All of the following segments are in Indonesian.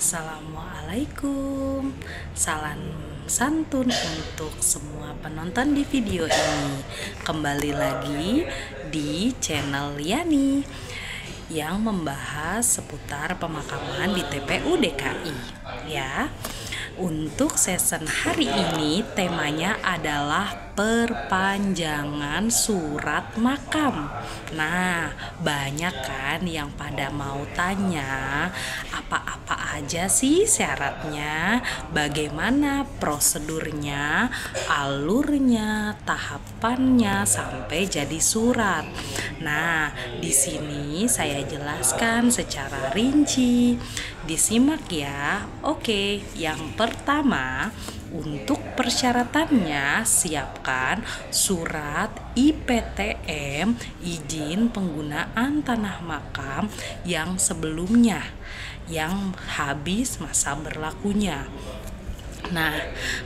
Assalamualaikum. Salam santun untuk semua penonton di video ini. Kembali lagi di channel Yani yang membahas seputar pemakaman di TPU DKI ya. Untuk season hari ini temanya adalah perpanjangan surat makam. Nah, banyak kan yang pada mau tanya apa-apa aja sih syaratnya, bagaimana prosedurnya, alurnya, tahapannya sampai jadi surat. Nah, di sini saya jelaskan secara rinci. Disimak ya. Oke, yang pertama, untuk persyaratannya siapkan surat IPTM izin penggunaan tanah makam yang sebelumnya yang habis masa berlakunya. Nah,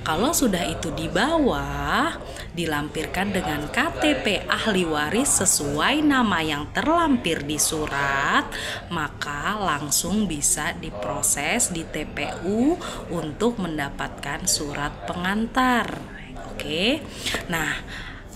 kalau sudah itu dibawa, dilampirkan dengan KTP ahli waris sesuai nama yang terlampir di surat, maka langsung bisa diproses di TPU untuk mendapatkan surat pengantar. Oke. Nah,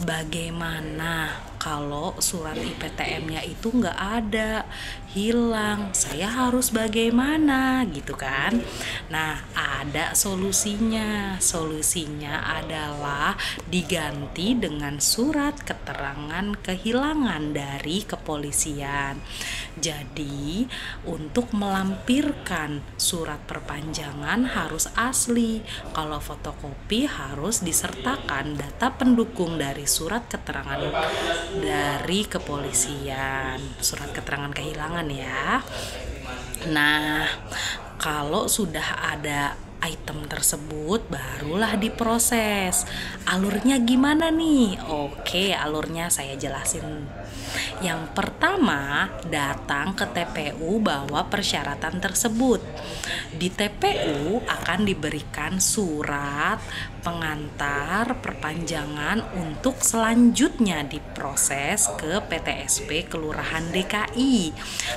bagaimana kalau surat IPTM-nya itu nggak ada, hilang, saya harus bagaimana gitu kan? Nah, ada solusinya. Solusinya adalah diganti dengan surat keterangan kehilangan dari kepolisian. Jadi, untuk melampirkan surat perpanjangan harus asli. Kalau fotokopi harus disertakan data pendukung dari surat keterangan dari kepolisian, surat keterangan kehilangan ya. Nah, kalau sudah ada item tersebut barulah diproses. Alurnya gimana nih? Oke, alurnya saya jelasin. Yang pertama, datang ke TPU bawa persyaratan tersebut. Di TPU akan diberikan surat pengantar perpanjangan untuk selanjutnya diproses ke PTSP Kelurahan DKI.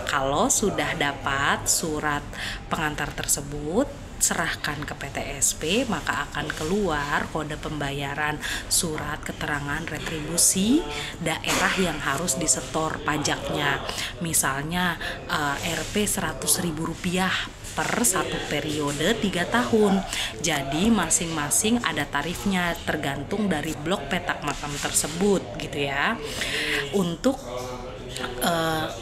Kalau sudah dapat surat pengantar tersebut, serahkan ke PTSP, maka akan keluar kode pembayaran surat keterangan retribusi daerah yang harus disetor pajaknya. Misalnya Rp 100.000 per satu periode 3 tahun. Jadi masing-masing ada tarifnya tergantung dari blok petak makam tersebut gitu ya. Untuk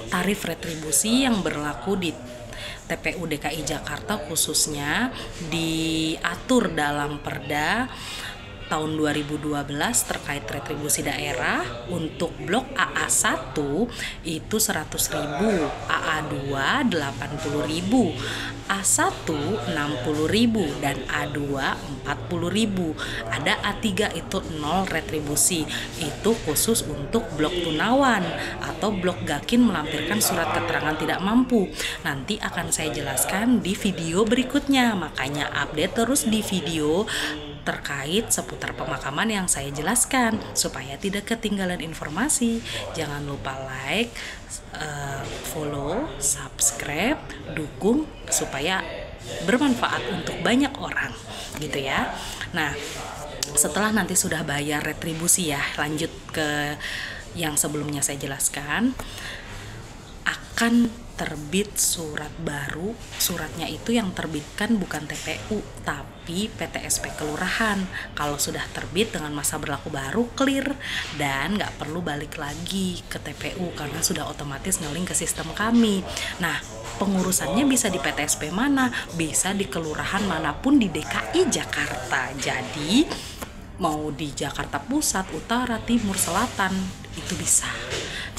tarif retribusi yang berlaku di TPU DKI Jakarta khususnya diatur dalam Perda tahun 2012 terkait retribusi daerah. Untuk blok AA1 itu 100.000, AA2 80.000, A1 60.000 dan A2 40.000. Ada A3 itu 0 retribusi. Itu khusus untuk blok Tunawan atau blok Gakin melampirkan surat keterangan tidak mampu. Nanti akan saya jelaskan di video berikutnya. Makanya update terus di video terkait seputar pemakaman yang saya jelaskan supaya tidak ketinggalan informasi. Jangan lupa like, follow, subscribe, dukung supaya bermanfaat untuk banyak orang gitu ya. Nah, setelah nanti sudah bayar retribusi ya, lanjut ke yang sebelumnya saya jelaskan, akan terbit surat baru. Suratnya itu yang terbitkan bukan TPU tapi PTSP Kelurahan. Kalau sudah terbit dengan masa berlaku baru, clear dan nggak perlu balik lagi ke TPU karena sudah otomatis nge-link ke sistem kami. Nah, pengurusannya bisa di PTSP mana? Bisa di kelurahan manapun di DKI Jakarta. Jadi mau di Jakarta Pusat, Utara, Timur, Selatan itu bisa.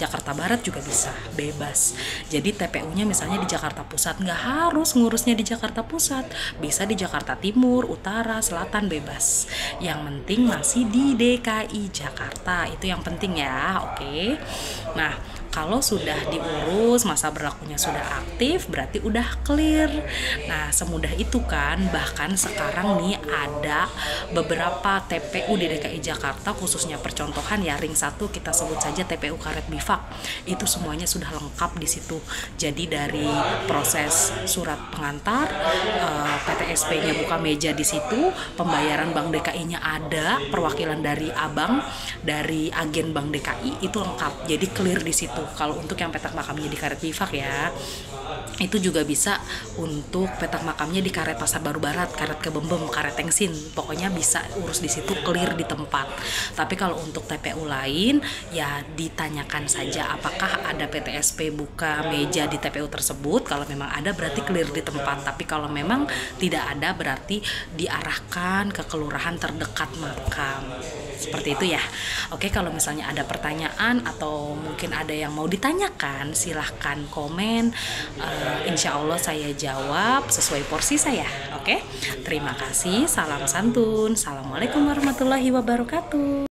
Jakarta Barat juga bisa, bebas. Jadi TPU-nya misalnya di Jakarta Pusat, nggak harus ngurusnya di Jakarta Pusat, bisa di Jakarta Timur, Utara, Selatan, bebas. Yang penting masih di DKI Jakarta, itu yang penting ya. Oke. Nah, Kalau sudah diurus, masa berlakunya sudah aktif, berarti udah clear. Nah, semudah itu kan. Bahkan sekarang nih ada beberapa TPU di DKI Jakarta, khususnya percontohan ya, ring 1 kita sebut saja TPU Karet Bifak. Itu semuanya sudah lengkap di situ. Jadi dari proses surat pengantar, PTSP-nya buka meja di situ, pembayaran Bank DKI-nya ada, perwakilan dari abang, dari agen Bank DKI itu lengkap. Jadi clear di situ. Kalau untuk yang petak makamnya di Karet Bifak ya, itu juga bisa untuk petak makamnya di Karet Pasar Baru Barat, Karet Kebembem, Karet Tengsin. Pokoknya bisa urus di situ, clear di tempat. Tapi kalau untuk TPU lain ya ditanyakan saja apakah ada PTSP buka meja di TPU tersebut. Kalau memang ada berarti clear di tempat. Tapi kalau memang tidak ada berarti diarahkan ke kelurahan terdekat makam. Seperti itu ya. Oke, kalau misalnya ada pertanyaan atau mungkin ada yang mau ditanyakan, silahkan komen. Insya Allah saya jawab sesuai porsi saya. Oke, terima kasih. Salam santun. Assalamualaikum warahmatullahi wabarakatuh.